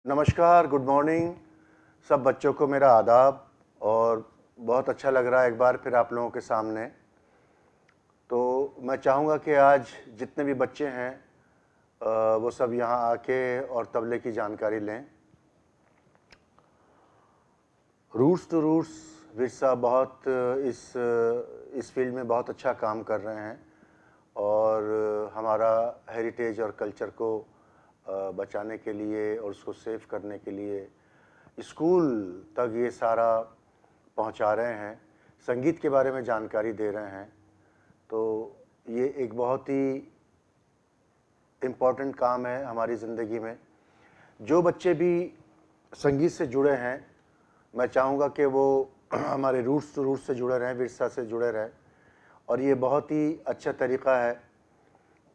नमस्कार, good morning. सब बच्चों को मेरा आदाब और बहुत अच्छा लग रहा है एक बार फिर आप लोगों के सामने। तो मैं चाहूँगा कि आज जितने भी बच्चे हैं वो सब यहाँ आके और तबले की जानकारी लें। रूट्स टू रूट्स विरसा बहुत इस फील्ड में बहुत अच्छा काम कर रहे हैं और हमारा हेरिटेज और कल्चर को बचाने के लिए और उसको सेव करने के लिए स्कूल तक ये सारा पहुंचा रहे हैं, संगीत के बारे में जानकारी दे रहे हैं। तो ये एक बहुत ही इम्पॉर्टेंट काम है हमारी ज़िंदगी में। जो बच्चे भी संगीत से जुड़े हैं, मैं चाहूँगा कि वो हमारे रूट्स टू रूट्स से जुड़े रहें, विरसा से जुड़े रहें। और ये बहुत ही अच्छा तरीक़ा है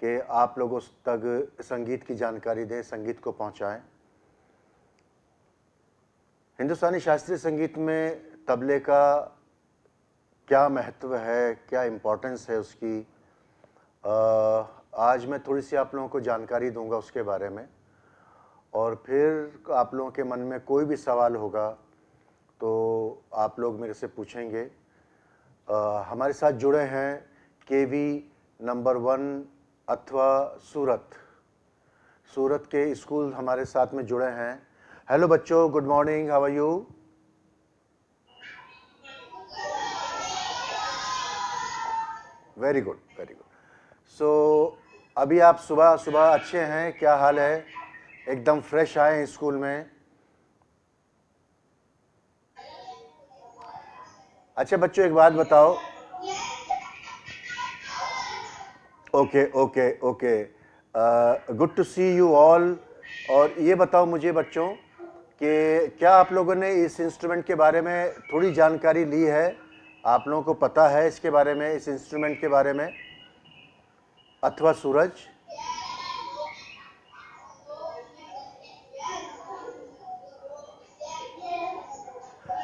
कि आप लोगों तक संगीत की जानकारी दें, संगीत को पहुंचाएं। हिंदुस्तानी शास्त्रीय संगीत में तबले का क्या महत्व है, क्या इम्पोर्टेंस है उसकी, आज मैं थोड़ी सी आप लोगों को जानकारी दूंगा उसके बारे में। और फिर आप लोगों के मन में कोई भी सवाल होगा तो आप लोग मेरे से पूछेंगे। हमारे साथ जुड़े हैं केवी नंबर 1 अथवा सूरत के स्कूल हमारे साथ में जुड़े हैं। हेलो बच्चों, good morning, how are you? Very good, very good. So अभी आप सुबह सुबह अच्छे हैं? क्या हाल है? एकदम फ्रेश आए हैं स्कूल में? अच्छा बच्चों, एक बात बताओ। Okay okay okay, good to see you all. और ये बताओ मुझे बच्चों कि क्या आप लोगों ने इस इंस्ट्रूमेंट के बारे में थोड़ी जानकारी ली है? आप लोगों को पता है इसके बारे में, इस इंस्ट्रूमेंट के बारे में? अथवा सूरज?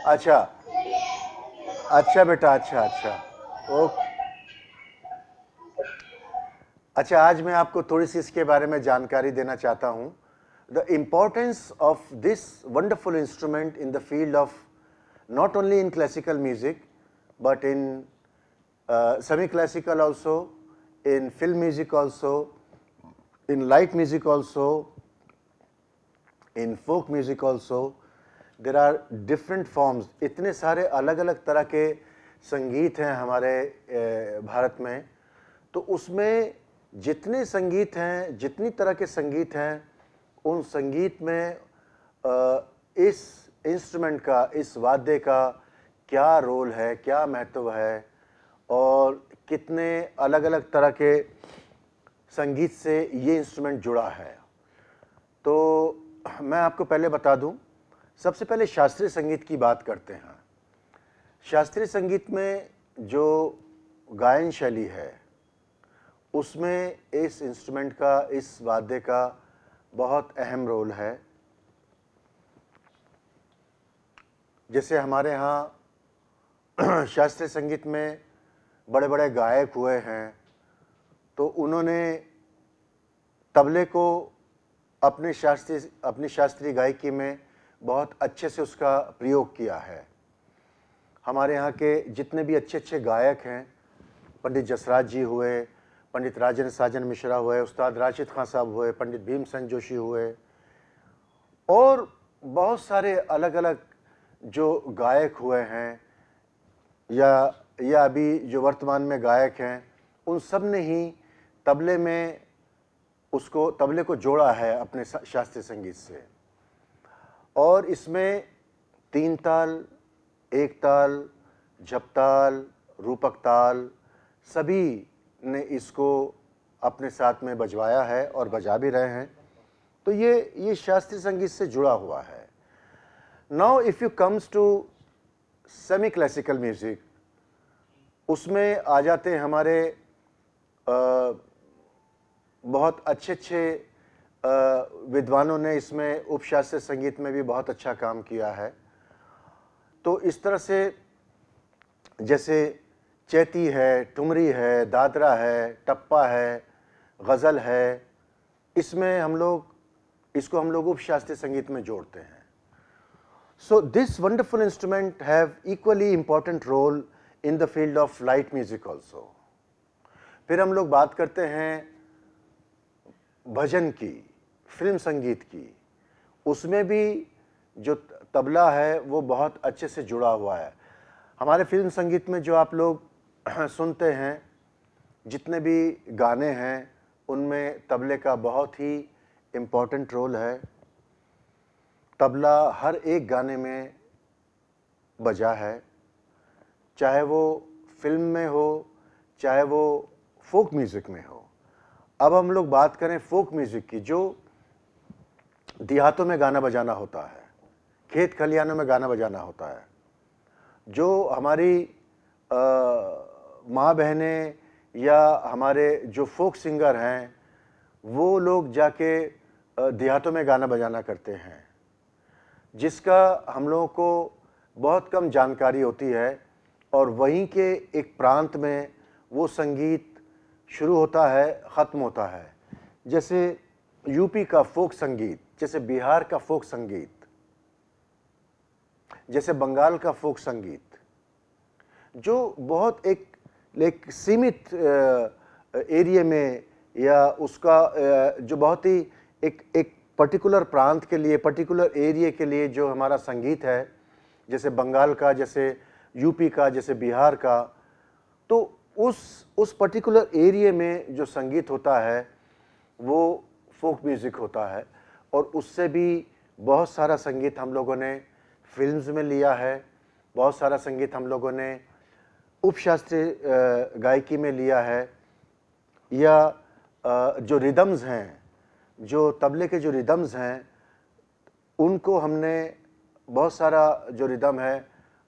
अच्छा अच्छा बेटा, अच्छा अच्छा, ओके। अच्छा, आज मैं आपको थोड़ी सी इसके बारे में जानकारी देना चाहता हूँ। The importance of this wonderful instrument in the field of not only in classical music but in semi-classical also, in film music also, in light music also, in folk music also. There are different forms. इतने सारे अलग अलग तरह के संगीत हैं हमारे भारत में। तो उसमें जितने संगीत हैं, जितनी तरह के संगीत हैं, उन संगीत में इस इंस्ट्रूमेंट का, इस वाद्य का क्या रोल है, क्या महत्व है और कितने अलग अलग तरह के संगीत से ये इंस्ट्रूमेंट जुड़ा है। तो मैं आपको पहले बता दूं। सबसे पहले शास्त्रीय संगीत की बात करते हैं। शास्त्रीय संगीत में जो गायन शैली है उसमें इस इंस्ट्रूमेंट का, इस वाद्य का बहुत अहम रोल है। जैसे हमारे यहाँ शास्त्रीय संगीत में बड़े बड़े गायक हुए हैं, तो उन्होंने तबले को अपनी शास्त्रीय गायकी में बहुत अच्छे से उसका प्रयोग किया है। हमारे यहाँ के जितने भी अच्छे अच्छे गायक हैं, पंडित जसराज जी हुए, पंडित राजेंद्र साजन मिश्रा हुए, उस्ताद राशिद खान साहब हुए, पंडित भीमसेन जोशी हुए और बहुत सारे अलग अलग जो गायक हुए हैं या अभी जो वर्तमान में गायक हैं, उन सब ने ही तबले में तबले को जोड़ा है अपने शास्त्रीय संगीत से। और इसमें 3 ताल, 1 ताल, झपताल, रूपक ताल, सभी ने इसको अपने साथ में बजवाया है और बजा भी रहे हैं। तो ये शास्त्रीय संगीत से जुड़ा हुआ है। Now if you comes to semi classical music, उसमें आ जाते हैं हमारे बहुत अच्छे अच्छे विद्वानों ने इसमें उपशास्त्रीय संगीत में भी बहुत अच्छा काम किया है। तो इस तरह से जैसे चैती है, ठुमरी है, दादरा है, टप्पा है, गज़ल है, इसमें हम लोग इसको हम लोग उपशास्त्रीय संगीत में जोड़ते हैं। So this wonderful instrument have equally important role in the field of light music also. फिर हम लोग बात करते हैं भजन की, फिल्म संगीत की। उसमें भी जो तबला है वो बहुत अच्छे से जुड़ा हुआ है। हमारे फिल्म संगीत में जो आप लोग सुनते हैं, जितने भी गाने हैं, उनमें तबले का बहुत ही इम्पोर्टेंट रोल है। तबला हर एक गाने में बजा है, चाहे वो फिल्म में हो, चाहे वो फोक म्यूज़िक में हो। अब हम लोग बात करें फोक म्यूज़िक की, जो देहातों में गाना बजाना होता है, खेत खलिहानों में गाना बजाना होता है, जो हमारी माँ बहनें या हमारे जो फोक सिंगर हैं, वो लोग जाके देहातों में गाना बजाना करते हैं, जिसका हम लोगों को बहुत कम जानकारी होती है। और वहीं के एक प्रांत में वो संगीत शुरू होता है, ख़त्म होता है। जैसे यूपी का फोक संगीत, जैसे बिहार का फोक संगीत, जैसे बंगाल का फोक संगीत, जो बहुत एक सीमित एरिया में, या उसका जो बहुत ही एक पर्टिकुलर प्रांत के लिए, पर्टिकुलर एरिया के लिए जो हमारा संगीत है, जैसे बंगाल का, जैसे यूपी का, जैसे बिहार का, तो उस पर्टिकुलर एरिया में जो संगीत होता है वो फोक म्यूज़िक होता है। और उससे भी बहुत सारा संगीत हम लोगों ने फिल्म्स में लिया है, बहुत सारा संगीत हम लोगों ने उपशास्त्रीय गायकी में लिया है, या जो रिदम्स हैं, जो तबले के जो रिदम्स हैं, उनको हमने बहुत सारा जो रिदम है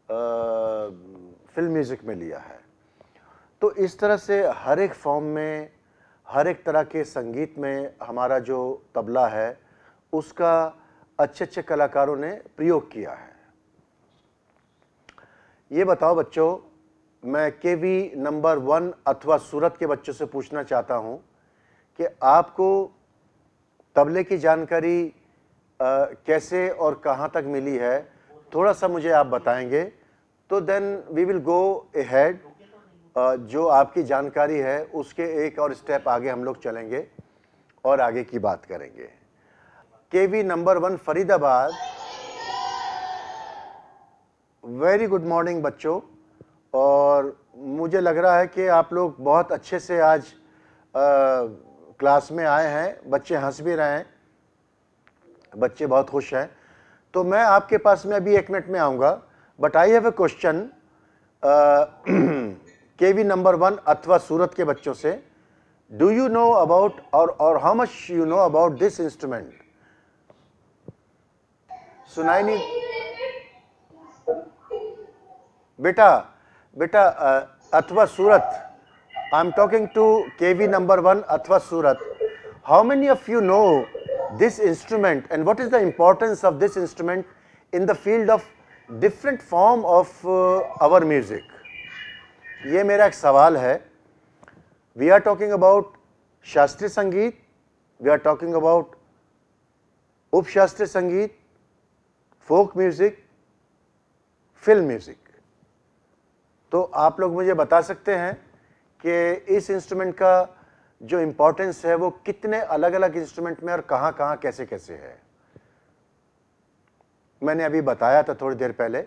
फिल्म म्यूज़िक में लिया है। तो इस तरह से हर एक फॉर्म में, हर एक तरह के संगीत में हमारा जो तबला है, उसका अच्छे अच्छे कलाकारों ने प्रयोग किया है। ये बताओ बच्चों, मैं केवी नंबर 1 अथवा सूरत के बच्चों से पूछना चाहता हूँ कि आपको तबले की जानकारी कैसे और कहाँ तक मिली है, थोड़ा सा मुझे आप बताएंगे, तो then we will go ahead. जो आपकी जानकारी है उसके एक और स्टेप आगे हम लोग चलेंगे और आगे की बात करेंगे। KV number 1 Faridabad. Very good morning बच्चों। और मुझे लग रहा है कि आप लोग बहुत अच्छे से आज क्लास में आए हैं, बच्चे हंस भी रहे हैं, बच्चे बहुत खुश हैं। तो मैं आपके पास में अभी 1 मिनट में आऊँगा, but I have a question KV number 1 अथवा सूरत के बच्चों से। डू यू नो अबाउट और how much you know about this instrument? सुनाई नहीं बेटा अथवा Surat, I am talking to KV number 1 अथवा Surat. How many of you know this instrument and what is the importance of this instrument in the field of different form of our music? ये मेरा एक सवाल है। We are talking about शास्त्रीय संगीत, we are talking about उपशास्त्रीय संगीत, folk music, film music. तो आप लोग मुझे बता सकते हैं कि इस इंस्ट्रूमेंट का जो इम्पोर्टेंस है वो कितने अलग अलग इंस्ट्रूमेंट में और कहाँ कहाँ कैसे कैसे है? मैंने अभी बताया था थोड़ी देर पहले।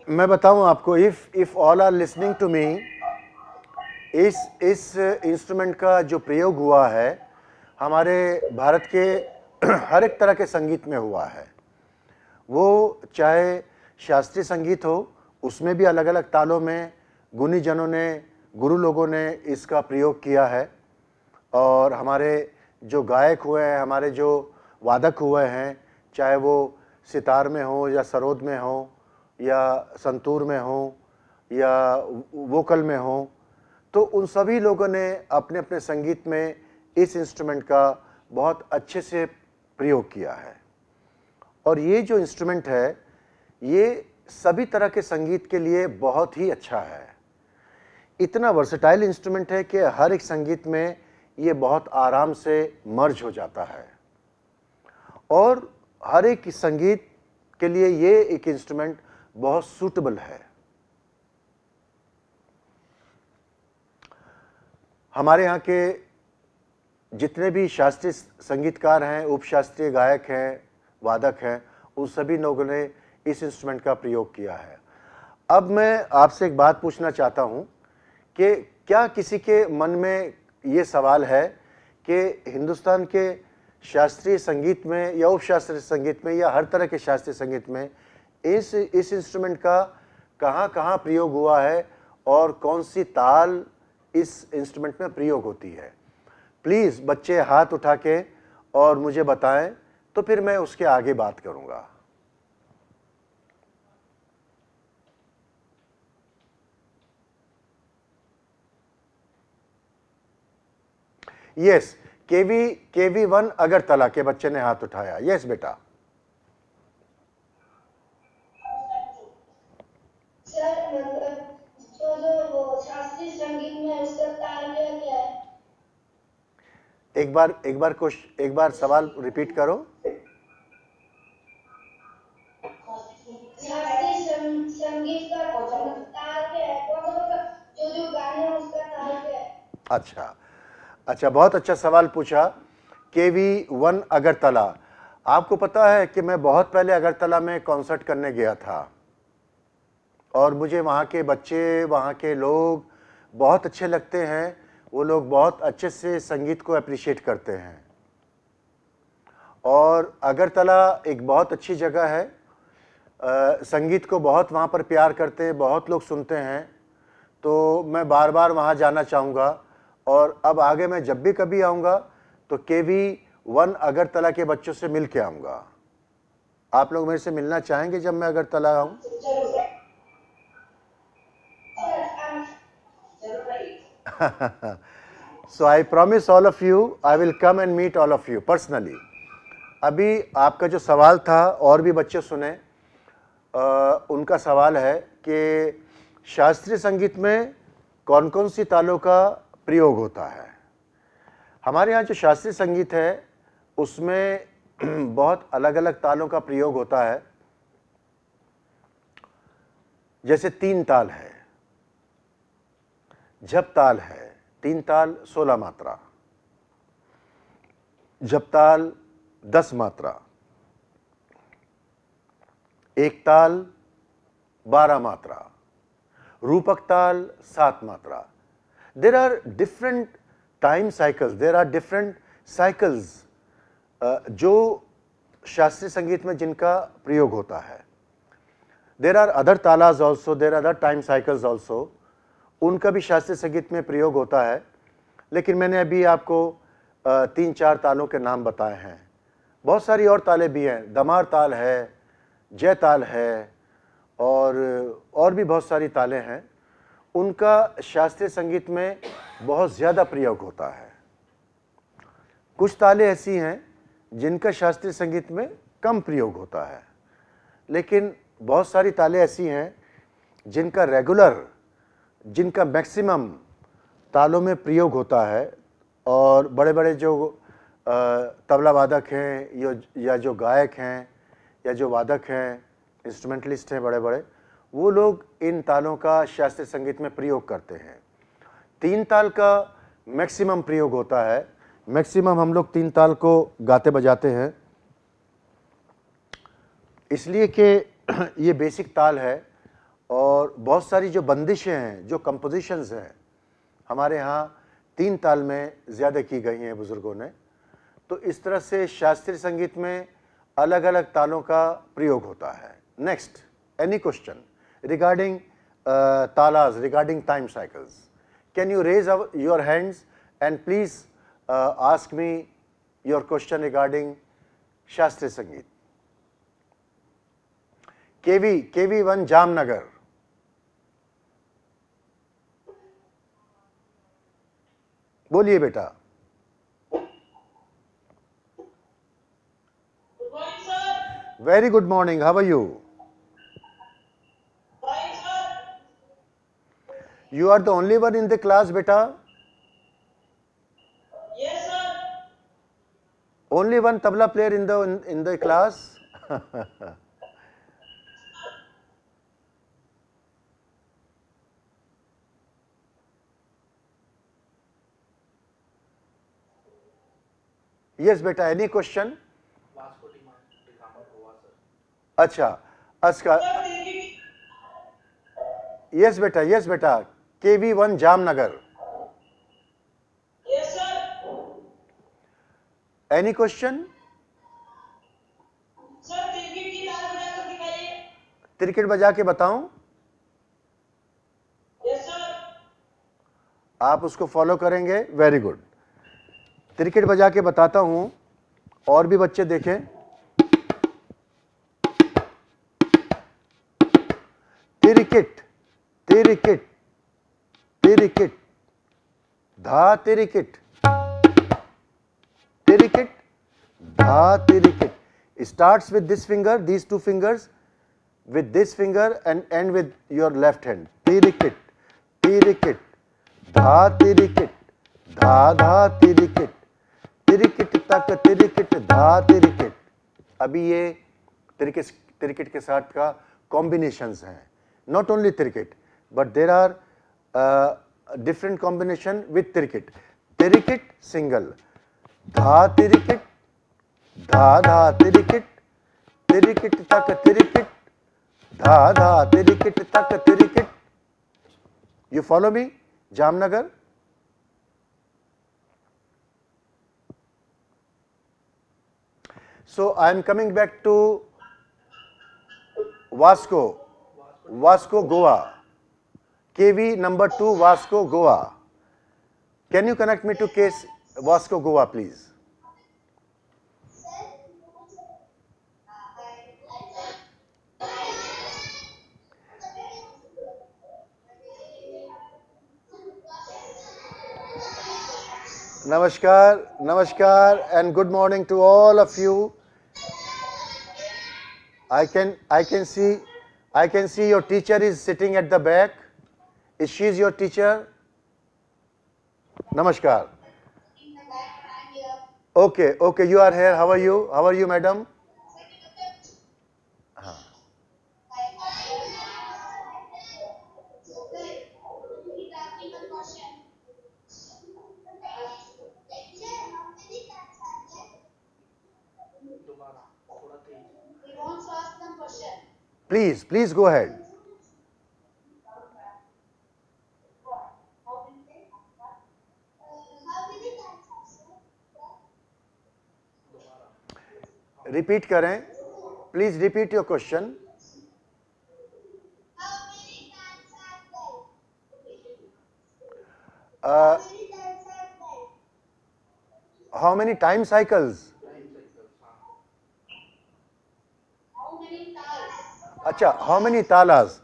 मैं बताऊं आपको, if all are listening to me, इस इंस्ट्रूमेंट का जो प्रयोग हुआ है हमारे भारत के हर एक तरह के संगीत में हुआ है। वो चाहे शास्त्रीय संगीत हो, उसमें भी अलग अलग तालों में गुणीजनों ने, गुरु लोगों ने इसका प्रयोग किया है। और हमारे जो गायक हुए हैं, हमारे जो वादक हुए हैं, चाहे वो सितार में हो या सरोद में हो या संतूर में हो या वोकल में हो, तो उन सभी लोगों ने अपने अपने संगीत में इस इंस्ट्रूमेंट का बहुत अच्छे से प्रयोग किया है। और ये जो इंस्ट्रूमेंट है ये सभी तरह के संगीत के लिए बहुत ही अच्छा है। इतना वर्सेटाइल इंस्ट्रूमेंट है कि हर एक संगीत में ये बहुत आराम से मर्ज हो जाता है और हर एक संगीत के लिए ये एक इंस्ट्रूमेंट बहुत सूटेबल है। हमारे यहाँ के जितने भी शास्त्रीय संगीतकार हैं, उपशास्त्रीय गायक हैं, वादक हैं, उन सभी लोगों ने इस इंस्ट्रूमेंट का प्रयोग किया है। अब मैं आपसे एक बात पूछना चाहता हूं कि क्या किसी के मन में ये सवाल है कि हिंदुस्तान के शास्त्रीय संगीत में या उपशास्त्रीय संगीत में या हर तरह के शास्त्रीय संगीत में इस इंस्ट्रूमेंट का कहाँ प्रयोग हुआ है और कौन सी ताल इस इंस्ट्रूमेंट में प्रयोग होती है? प्लीज़ बच्चे हाथ उठा के और मुझे बताएं, तो फिर मैं उसके आगे बात करूंगा। यस, KV1 अगरतला के बच्चे ने हाथ उठाया। यस बेटा। सर मतलब जो शास्त्रीय संगीत में उसका ताल क्या है? एक बार सवाल रिपीट करो। शास्त्रीय संगीत का ताल क्या है? जो गाने हैं उसका ताल क्या है? अच्छा, बहुत अच्छा सवाल पूछा। KV1 अगरतला, आपको पता है कि मैं बहुत पहले अगरतला में कॉन्सर्ट करने गया था और मुझे वहाँ के बच्चे, वहाँ के लोग बहुत अच्छे लगते हैं। वो लोग बहुत अच्छे से संगीत को अप्रिशिएट करते हैं और अगरतला एक बहुत अच्छी जगह है। संगीत को बहुत वहाँ पर प्यार करते हैं, बहुत लोग सुनते हैं, तो मैं बार बार वहाँ जाना चाहूँगा और अब आगे मैं जब भी कभी आऊँगा तो KV1 अगरतला के बच्चों से मिल के आऊँगा। आप लोग मेरे से मिलना चाहेंगे जब मैं अगरतला आऊँ? So I promise all of you, I will come and meet all of you personally. अभी आपका जो सवाल था और भी बच्चे सुने, उनका सवाल है कि शास्त्रीय संगीत में कौन कौन सी तालों का प्रयोग होता है। हमारे यहाँ जो शास्त्रीय संगीत है उसमें बहुत अलग अलग तालों का प्रयोग होता है। जैसे 3 ताल है, जप ताल है, 3 ताल 16 मात्रा, जप ताल 10 मात्रा, एक ताल 12 मात्रा, रूपक ताल 7 मात्रा। There are different time cycles, there are different cycles जो शास्त्रीय संगीत में जिनका प्रयोग होता है। There are other talas also, there are other time cycles also, उनका भी शास्त्रीय संगीत में प्रयोग होता है। लेकिन मैंने अभी आपको 3-4 तालों के नाम बताए हैं। बहुत सारी और तालें भी हैं, दमार ताल है, जय ताल है और भी बहुत सारी तालें हैं। उनका शास्त्रीय संगीत में बहुत ज़्यादा प्रयोग होता है। कुछ तालें ऐसी हैं जिनका शास्त्रीय संगीत में कम प्रयोग होता है, लेकिन बहुत सारी तालें ऐसी हैं जिनका रेगुलर, जिनका मैक्सिमम तालों में प्रयोग होता है। और बड़े बड़े जो तबला वादक हैं या जो गायक हैं या जो वादक हैं, इंस्ट्रूमेंटलिस्ट हैं बड़े बड़े, वो लोग इन तालों का शास्त्रीय संगीत में प्रयोग करते हैं। 3 ताल का मैक्सिमम प्रयोग होता है। मैक्सिमम हम लोग 3 ताल को गाते बजाते हैं, इसलिए कि ये बेसिक ताल है और बहुत सारी जो बंदिशें हैं, जो कंपोजिशंस हैं, हमारे यहाँ 3 ताल में ज़्यादा की गई हैं बुज़ुर्गों ने। तो इस तरह से शास्त्रीय संगीत में अलग अलग तालों का प्रयोग होता है। Next, any question regarding talas, regarding time cycles? Can you raise your hands and please ask me your question regarding Shastriya Sangeet? KV1 Jamnagar. बोलिए बेटा। Very good morning. How are you? Fine, sir. You are the only one in the class, beta. Yes, sir. Only one tabla player in the class. Yes, beta. Any question? अच्छा, Aska Sir, Tilgit. yes beta, yes beta. KV1 Jamnagar. Yes, sir. Any question? Sir तिलकिट की ताल बजाकर दिखाइए। Cricket बजा के बताऊं? Yes sir. आप उसको फॉलो करेंगे? Very good. क्रिकेट बजा के बताता हूं, और भी बच्चे देखें। तिरिकिट, तिरिकिट, तिरिकिट, धा तिरिकिट, तिरिकिट, धा तिरिकिट. Starts with this finger, these two fingers, with this finger and end with your left hand. Tirikit, tirikit, dha tirikit, dha dha tirikit, tirikit tak tirikit, dha tirikit. अभी ये तिरिकिट के साथ का combinations हैं. Not only tirikit, but there are different combination with tirikit. Tirikit single, dha tirikit, धा धा तिरिकिट, तिरिकिट तक तिरिकिट, धा धा तिरिकिट तक तिरिकिट. You follow me? Jamnagar. So I am coming back to Vasco, Goa. KV number 2, Vasco, Goa. Can you connect me to case Vasco, Goa, please? Namaskar, namaskar, and good morning to all of you. I can see your teacher is sitting at the back. Is she your teacher? Namaskar. In the back, I'm here. Okay, okay, you are here. How are you? How are you, madam? He wants to ask some question. Please, please go ahead. Repeat करें. Please repeat your question. How many time cycles? How many tals? अच्छा, how many talas?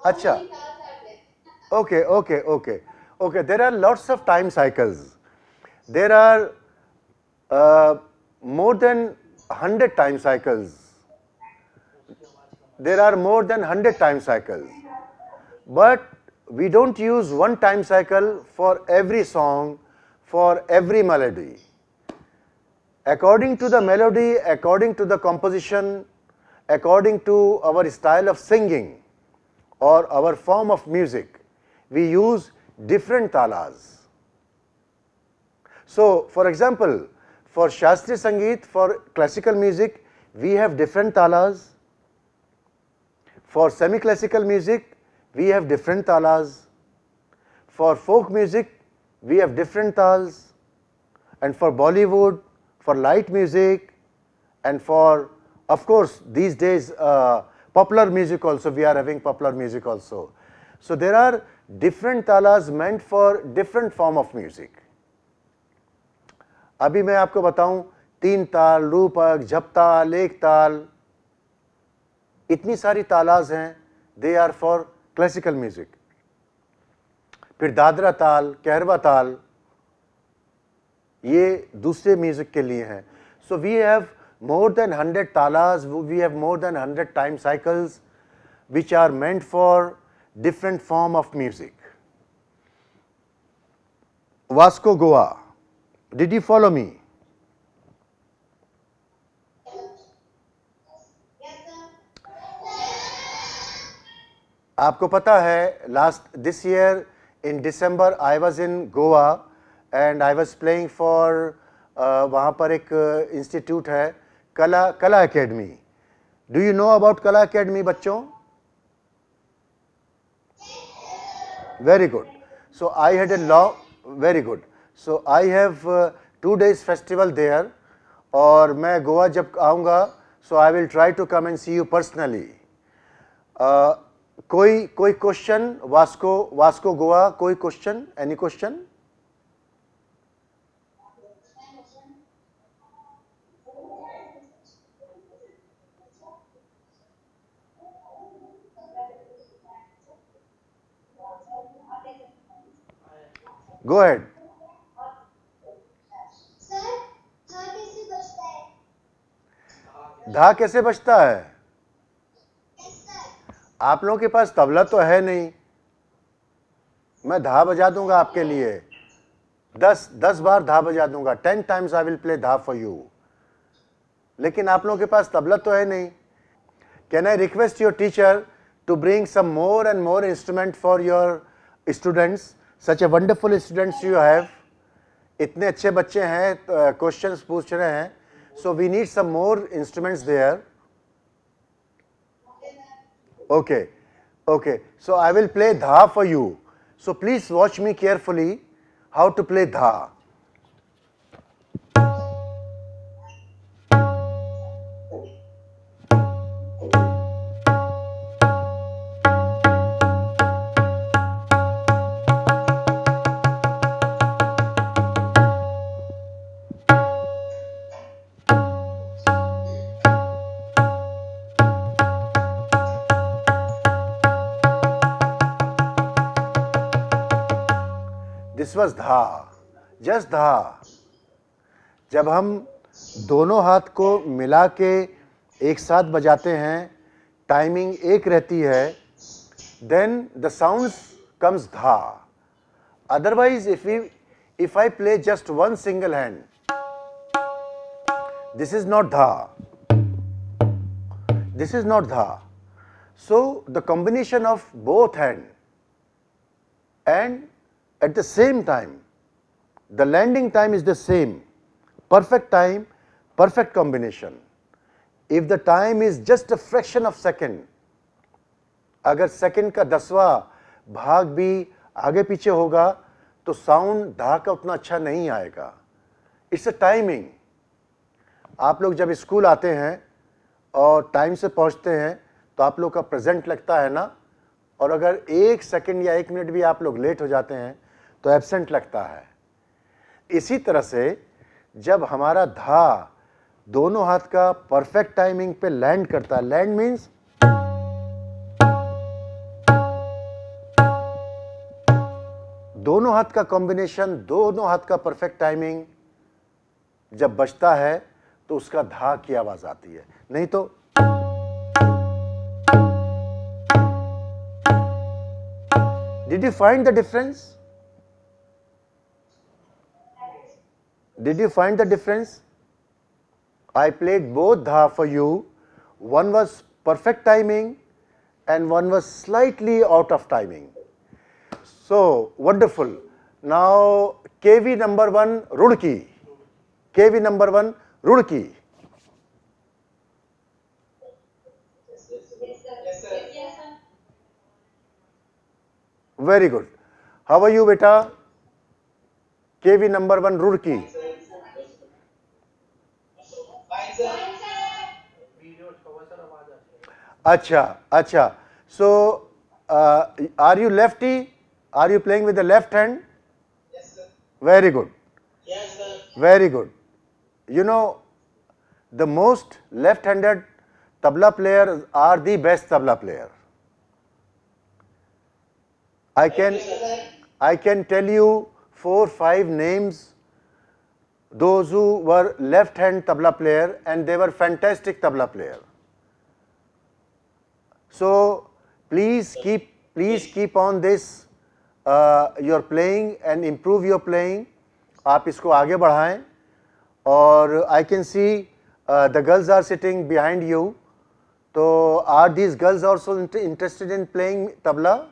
How अच्छा, many tals are there? okay, okay, okay, okay. There are lots of time cycles. There are more than 100 time cycles. There are more than 100 time cycles. But we don't use one time cycle for every song, for every melody. According to the melody, according to the composition, according to our style of singing or our form of music, we use different talas. So, for example, for Shastriya Sangeet, for classical music, we have different talas. For semi-classical music, we have different talas. For folk music, we have different tals. And for Bollywood, for light music, and for, of course, these days, popular music also, we are having popular music also. So there are different talas meant for different form of music. अभी मैं आपको बताऊं, तीन ताल, रूपक, झपताल, एक ताल, इतनी सारी तालाज हैं. They are for classical music. फिर दादरा ताल, कहरवा ताल, ये दूसरे म्यूजिक के लिए हैं. So we have more than 100 talas, we have more than 100 time cycles which are meant for different form of music. Vasco Goa. Did you follow me? Yes, sir. आपको पता है this year in December I was in Goa and I was playing for वहाँ पर एक institute है कला academy. Do you know about कला academy बच्चों? Very good. So I had a very good. So I have 2 days festival there और मैं गोवा जब आऊँगा so I will try to come and see you personally. कोई question Vasco Goa, कोई question, any question? Go ahead. Sir था कैसे बचता है? धा कैसे बजता है? Yes sir. आप लोगों के पास तबला तो है नहीं, मैं धा बजा दूंगा आपके लिए. 10 बार धा बजा दूंगा. 10 times I will play धा for you. लेकिन आप लोगों के पास तबला तो है नहीं. Can I request your teacher to bring some more and more instrument for your students? Such a wonderful students you have. इतने अच्छे बच्चे हैं, क्वेश्चंस पूछ रहे हैं. So we need some more instruments there. Okay. So I will play dha for you. So please watch me carefully how to play dha. This was dha, just dha. जब हम दोनों हाथ को मिला के एक साथ बजाते हैं, टाइमिंग एक रहती है, then the sounds comes dha. Otherwise, if I play just one single hand, this is not dha. This is not dha. So the combination of both hand and at the same time, the landing time is the same. Perfect time, perfect combination. If the time is just a fraction of second, अगर second का 10वां भाग भी आगे पीछे होगा तो sound धा का उतना अच्छा नहीं आएगा. It's a timing. आप लोग जब स्कूल आते हैं और टाइम से पहुंचते हैं तो आप लोग का प्रेजेंट लगता है ना, और अगर 1 सेकंड या 1 मिनट भी आप लोग लेट हो जाते हैं तो एब्सेंट लगता है. इसी तरह से जब हमारा धा दोनों हाथ का परफेक्ट टाइमिंग पे लैंड करता है, लैंड मीन्स दोनों हाथ का कॉम्बिनेशन, दोनों हाथ का परफेक्ट टाइमिंग जब बजता है तो उसका धा की आवाज आती है. नहीं तो did you find the difference? Did you find the difference? I played both dha for you. One was perfect timing and one was slightly out of timing. So wonderful. Now KV number 1 Rudki. KV number 1 Rudki. Very good. How are you, beta? KV number 1 Rudki. अच्छा. So are you lefty? Are you playing with the left hand? Yes, sir. Very good. Yes, sir. Very good. You know, the most left-handed tabla players are the best tabla player. I can tell you 4-5 names those who were left hand tabla player, and they were fantastic tabla player. So please keep on this your playing and improve your playing. आप इसको आगे बढ़ाएं. और I can see the girls are sitting behind you. So are these girls also interested in playing tabla?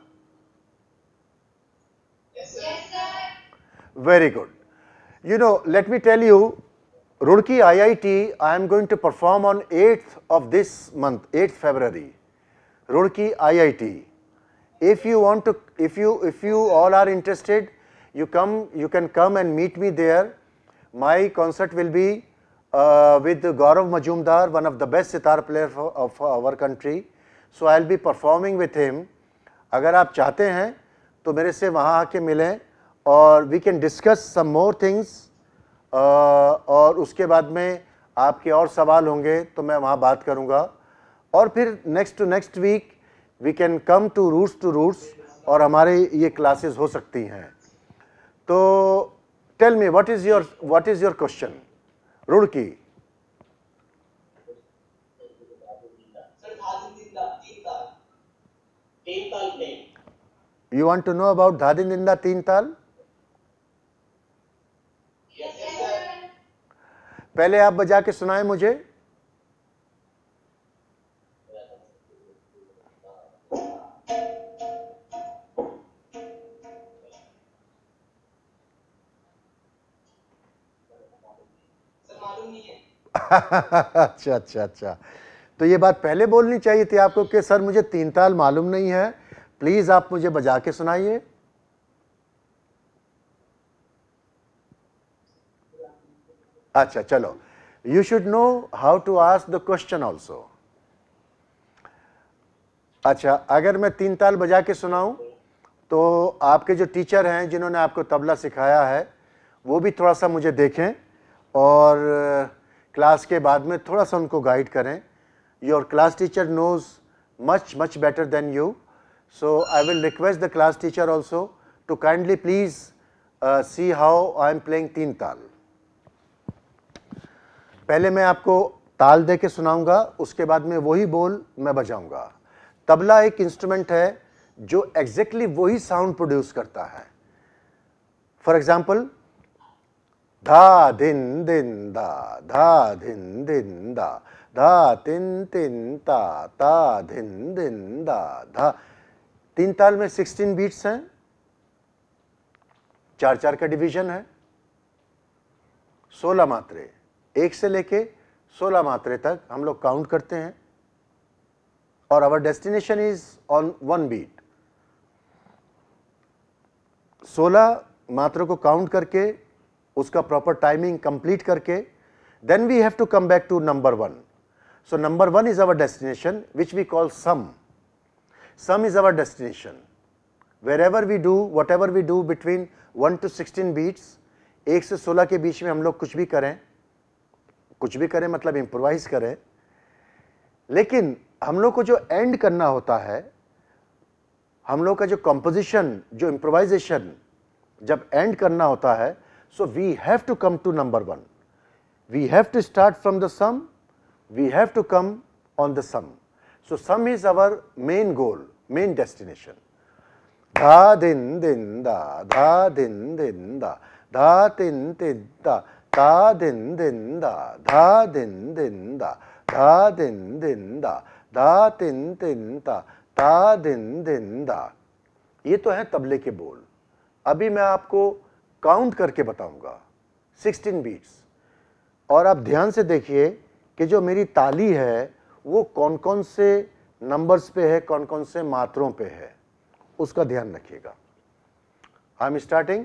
Yes, sir. Yes, sir. Very good. You know, let me tell you, Roorkee IIT, I am going to perform on 8th of this month, 8th February. Roorkee IIT. If you want to, if you all are interested, you can come and meet me there. My concert will be with Gaurav Majumdar, one of the best sitar player of our country. So I'll be performing with him. अगर आप चाहते हैं तो मेरे से वहाँ आके मिलें और we can discuss some more things. और उसके बाद में आपके और सवाल होंगे तो मैं वहाँ बात करूँगा. और फिर next week we can come to roots और हमारे ये क्लासेस हो सकती हैं. तो tell me what is your question Roorkee. Sir, तीन ताल playing. You want to know about धादिन दिंदा तीन ताल. Yes, sir. पहले आप बजा के सुनाएं मुझे. सर मालूम नहीं है. अच्छा. तो ये बात पहले बोलनी चाहिए थी आपको कि सर मुझे तीन ताल मालूम नहीं है, प्लीज आप मुझे बजा के सुनाइए. अच्छा चलो, you should know how to ask the question also. अच्छा, अगर मैं तीन ताल बजा के सुनाऊं तो आपके जो टीचर हैं जिन्होंने आपको तबला सिखाया है वो भी थोड़ा सा मुझे देखें और क्लास के बाद में थोड़ा सा उनको गाइड करें. Your class teacher knows much better than you, so I will request the class teacher also to kindly please see how I am playing Teen Taal. पहले मैं आपको ताल दे के सुनाऊंगा, उसके बाद में वही बोल मैं बजाऊंगा. तबला एक इंस्ट्रूमेंट है जो एग्जैक्टली वही साउंड प्रोड्यूस करता है. फॉर एग्जाम्पल, धा दिन दिन दा, धा दिन दिन दा, धा तिन तिन ता धिन दिन दा धा. तीन ताल में 16 बीट्स हैं, 4-4 का डिवीजन है, 16 मात्रे, एक से लेके 16 मात्रे तक हम लोग काउंट करते हैं. और our destination is on 1 beat. 16 मात्रों को काउंट करके उसका प्रॉपर टाइमिंग कंप्लीट करके then we have to come back to number 1. So number 1 is our destination which we call sam. Sam is our destination. Wherever we do, whatever we do between 1 to 16 beats, 1 से 16 के बीच में हम लोग कुछ भी करें मतलब इम्प्रोवाइज करें. लेकिन हम लोग को जो एंड करना होता है, हम लोग का जो कंपोजिशन, जो इम्प्रोवाइजेशन जब एंड करना होता है, so we have to come to number 1. We have to start from the sam, we have to come on the sam. So sam is our main goal, main destination. धा दिन दिन दा, धा दिन दिन दा, धा तिन तिन दा, ता दिन दिन दा, धा दिन दिन दा, धा दिन दिन दा, धा तिन तिन ता दिन दिन दा. ये तो है तबले के बोल. अभी मैं आपको काउंट करके बताऊंगा 16 बीट्स. और आप ध्यान से देखिए कि जो मेरी ताली है वो कौन कौन से नंबर्स पे है, कौन कौन से मात्रों पे है, उसका ध्यान रखिएगा. I am starting.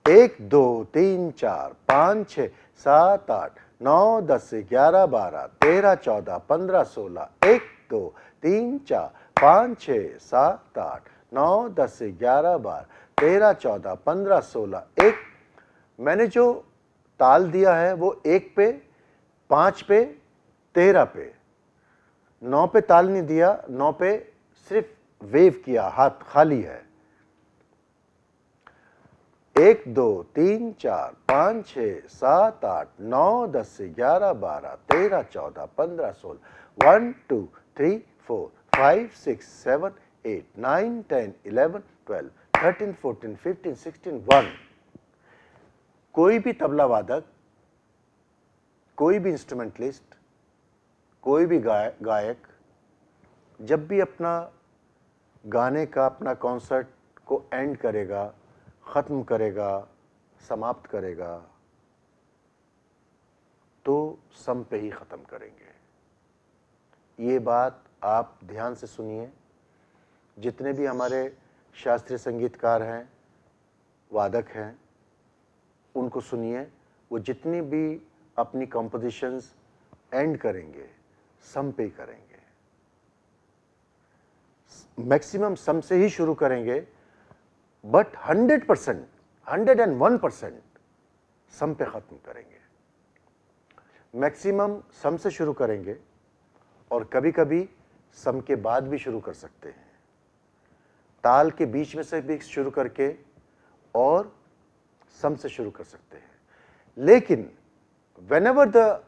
1 2 3 4 5 6 7 8 9 10 11 12 13 14 15 16. 1 2 3 4 5 6 7 8 9 10 11 12 13 14 15 16. 1. मैंने जो ताल दिया है वो 1 पे, 5 पे, 13 पे. 9 पे ताल नहीं दिया, 9 पे सिर्फ वेव किया, हाथ खाली है. 1 2 3 4 5 6 7 8 9 10 11 12 13 14 15 16 1 2 3 4 5 6 7 8 9 10 11 12 13 14 15 16 1। कोई भी तबला वादक, कोई भी इंस्ट्रूमेंटलिस्ट, कोई भी गायक जब भी अपना गाने का अपना कॉन्सर्ट को एंड करेगा, ख़त्म करेगा, समाप्त करेगा, तो सम पे ही ख़त्म करेंगे। ये बात आप ध्यान से सुनिए। जितने भी हमारे शास्त्रीय संगीतकार हैं, वादक हैं, उनको सुनिए। वो जितनी भी अपनी कंपोजिशंस एंड करेंगे, सम पे ही करेंगे। मैक्सिमम सम से ही शुरू करेंगे, बट 100%, 101% सम पे ख़त्म करेंगे। मैक्सिमम सम से शुरू करेंगे और कभी कभी सम के बाद भी शुरू कर सकते हैं, ताल के बीच में से भी शुरू करके और सम से शुरू कर सकते हैं। लेकिन whenever the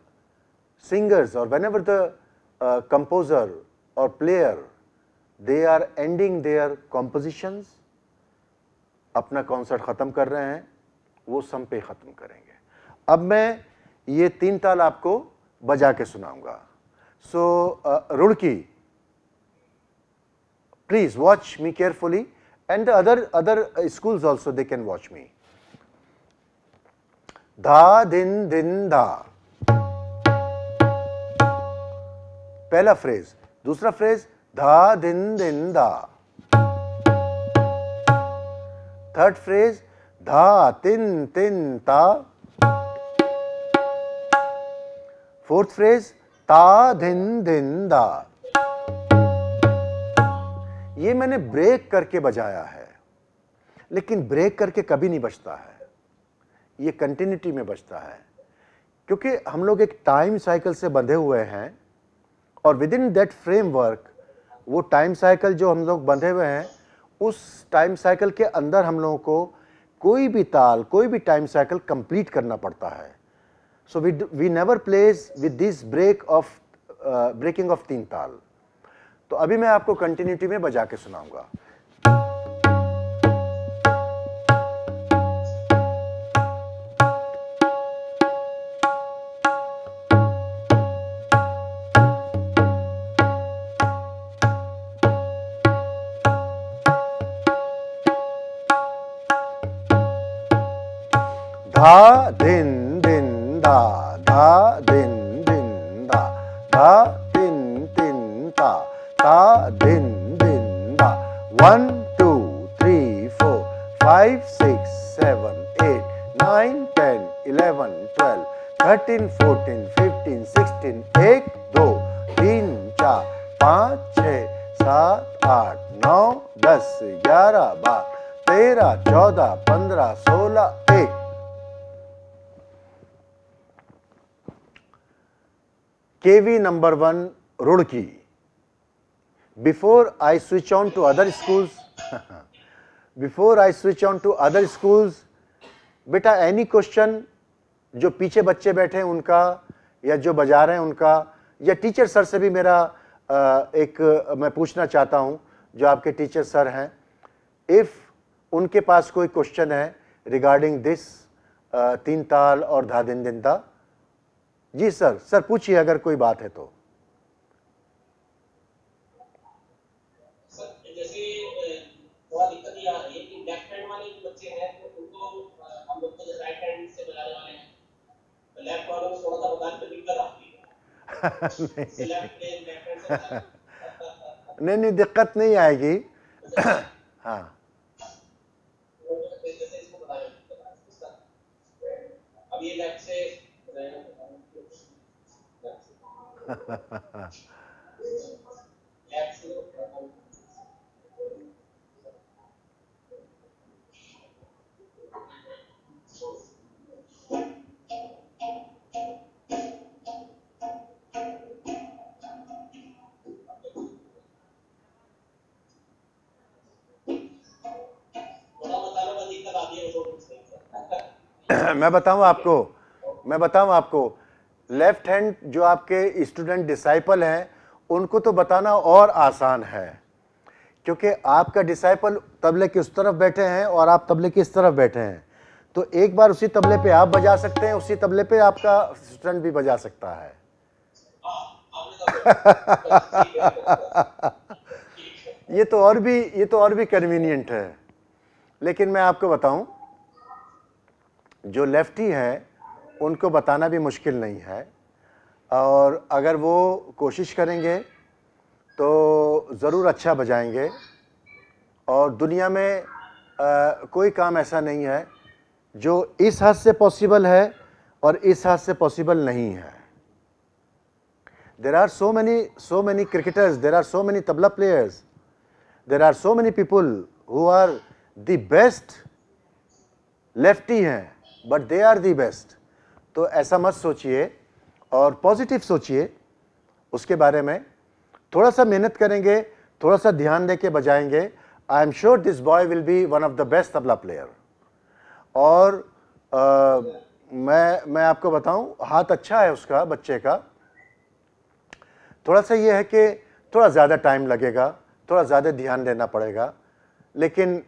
singers or whenever the composer or player they are ending their compositions, अपना कॉन्सर्ट ख़त्म कर रहे हैं, वो सम पे ख़त्म करेंगे। अब मैं ये 3 ताल आपको बजा के सुनाऊंगा। सो Roorkee, please watch me carefully, and the other schools also they can watch me. धा दिन दिन धा, पहला फ्रेज। दूसरा फ्रेज धा दिन दिन धा। थर्ड फ्रेज धा तिन तिन ता। फोर्थ फ्रेज ता धिन धिन दा। ये मैंने ब्रेक करके बजाया है, लेकिन ब्रेक करके कभी नहीं बजता है, ये कंटिन्यूटी में बजता है, क्योंकि हम लोग एक टाइम साइकिल से बंधे हुए हैं और विद इन दैट फ्रेमवर्क, वो टाइम साइकिल जो हम लोग बंधे हुए हैं, उस टाइम साइकिल के अंदर हम लोगों को कोई भी ताल, कोई भी टाइम साइकिल कंप्लीट करना पड़ता है। So we never plays with this breaking of 3 taal. तो अभी मैं आपको कंटिन्यूटी में बजा के सुनाऊंगा। धा दिन दिन धा, धा दिन दिन धा, धा तिन तिन ता, ता दिन दिन धा। 1 2 3 4 5 6 7 8 9 10 11 12 13 14 15 16 1 2 3 4 5 6 7 8 9 10 11 12 13 14 15 16 1। KV number 1, Roorkee. Before I switch on to other schools, बेटा any question जो पीछे बच्चे बैठे हैं उनका, या जो बजा रहे हैं उनका, या टीचर सर से भी मेरा मैं पूछना चाहता हूं, जो आपके टीचर सर हैं, इफ उनके पास कोई क्वेश्चन है रिगार्डिंग दिस 3 ताल और धा दिन दिन धा। जी सर पूछिए अगर कोई बात है तो। सर जैसे थोड़ा दिक्कत ये आ रही है कि लेफ्ट हैंड वाले जो बच्चे हैं तो उनको हम लोग तो राइट हैंड से बजाने वाले हैं, तो लेफ्ट वालों को थोड़ा सा बजाने में दिक्कत आती है। लेफ्ट हैंड से नहीं दिक्कत नहीं आएगी। हाँ जैसे इसको बताया अब ये लेफ्ट से थोड़ा बताने में दिक्कत आती है। मैं बताऊं आपको लेफ्ट हैंड जो आपके स्टूडेंट डिसाइपल हैं उनको तो बताना और आसान है, क्योंकि आपका डिसाइपल तबले की उस तरफ बैठे हैं और आप तबले की इस तरफ बैठे हैं, तो एक बार उसी तबले पे आप बजा सकते हैं, उसी तबले पे आपका स्टूडेंट भी बजा सकता है। ये तो और भी कन्वीनियंट है। लेकिन मैं आपको बताऊं, जो लेफ्टी हैं उनको बताना भी मुश्किल नहीं है, और अगर वो कोशिश करेंगे तो ज़रूर अच्छा बजाएंगे। और दुनिया में कोई काम ऐसा नहीं है जो इस हाथ से पॉसिबल है और इस हाथ से पॉसिबल नहीं है। There are so many cricketers, there are so many tabla players, there are so many people who are the best lefty हैं, but they are the best। तो ऐसा मत सोचिए और पॉजिटिव सोचिए उसके बारे में। थोड़ा सा मेहनत करेंगे, थोड़ा सा ध्यान देके बजाएंगे, I am sure this boy will be one of the best tabla player. और मैं आपको बताऊं, हाथ अच्छा है उसका, बच्चे का। थोड़ा सा ये है कि थोड़ा ज़्यादा टाइम लगेगा, थोड़ा ज़्यादा ध्यान देना पड़ेगा, लेकिन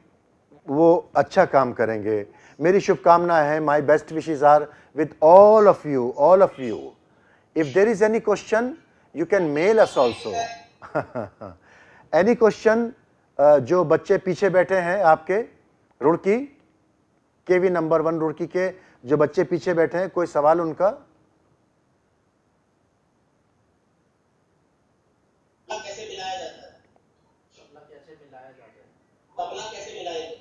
वो अच्छा काम करेंगे। मेरी शुभकामना है, my best wishes are with all of you. If there is any question you can mail us also. Any question, जो बच्चे पीछे बैठे हैं आपके रुड़की केवी नंबर 1 रुड़की के जो बच्चे पीछे बैठे हैं, कोई सवाल उनका? कैसे मिलाया जाता है? तबला कैसे मिलाया जाता है?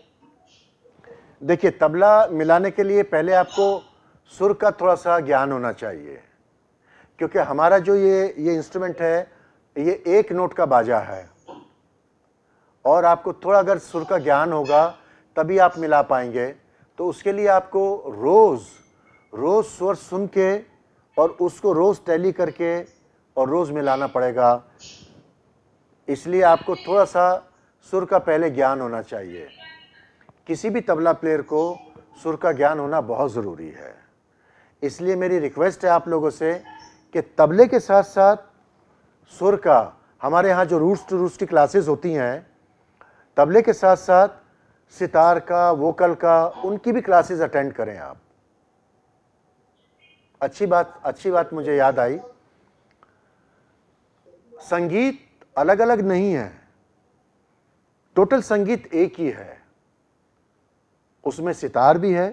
देखिए, तबला मिलाने के लिए पहले आपको सुर का थोड़ा सा ज्ञान होना चाहिए, क्योंकि हमारा जो ये इंस्ट्रूमेंट है ये एक नोट का बाजा है, और आपको थोड़ा अगर सुर का ज्ञान होगा तभी आप मिला पाएंगे। तो उसके लिए आपको रोज़ स्वर सुन के और उसको रोज़ टैली करके और रोज़ मिलाना पड़ेगा। इसलिए आपको थोड़ा सा सुर का पहले ज्ञान होना चाहिए। किसी भी तबला प्लेयर को सुर का ज्ञान होना बहुत ज़रूरी है। इसलिए मेरी रिक्वेस्ट है आप लोगों से कि तबले के साथ साथ सुर का, हमारे यहाँ जो रूट्स टू रूट्स की क्लासेस होती हैं, तबले के साथ साथ सितार का, वोकल का, उनकी भी क्लासेस अटेंड करें आप। अच्छी बात मुझे याद आई, संगीत अलग अलग नहीं है, टोटल संगीत एक ही है। उसमें सितार भी है,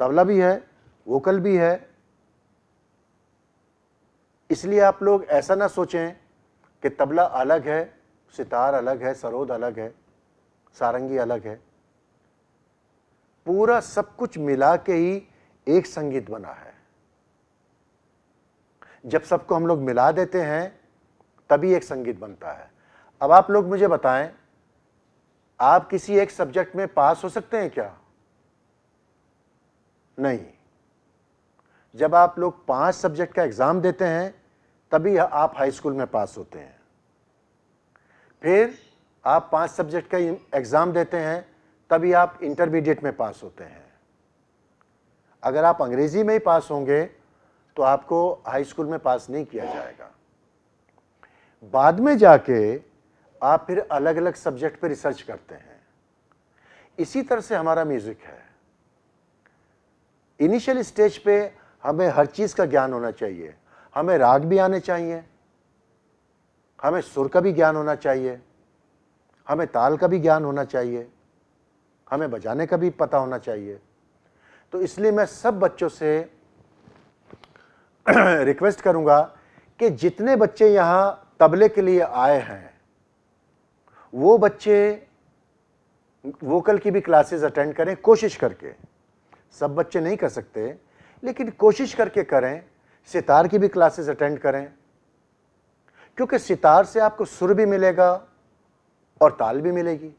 तबला भी है, वोकल भी है। इसलिए आप लोग ऐसा ना सोचें कि तबला अलग है, सितार अलग है, सरोद अलग है, सारंगी अलग है। पूरा सब कुछ मिला के ही एक संगीत बना है। जब सबको हम लोग मिला देते हैं तभी एक संगीत बनता है। अब आप लोग मुझे बताएं, आप किसी एक सब्जेक्ट में पास हो सकते हैं क्या? नहीं। जब आप लोग 5 सब्जेक्ट का एग्जाम देते हैं तभी आप हाई स्कूल में पास होते हैं। फिर आप 5 सब्जेक्ट का एग्जाम देते हैं तभी आप इंटरमीडिएट में पास होते हैं। अगर आप अंग्रेजी में ही पास होंगे तो आपको हाई स्कूल में पास नहीं किया जाएगा। बाद में जाके आप फिर अलग अलग सब्जेक्ट पे रिसर्च करते हैं। इसी तरह से हमारा म्यूजिक है। इनिशियल स्टेज पे हमें हर चीज़ का ज्ञान होना चाहिए। हमें राग भी आने चाहिए, हमें सुर का भी ज्ञान होना चाहिए, हमें ताल का भी ज्ञान होना चाहिए, हमें बजाने का भी पता होना चाहिए। तो इसलिए मैं सब बच्चों से रिक्वेस्ट करूंगा कि जितने बच्चे यहाँ तबले के लिए आए हैं वो बच्चे वोकल की भी क्लासेस अटेंड करें, कोशिश करके। सब बच्चे नहीं कर सकते, लेकिन कोशिश करके करें। सितार की भी क्लासेस अटेंड करें, क्योंकि सितार से आपको सुर भी मिलेगा और ताल भी मिलेगी।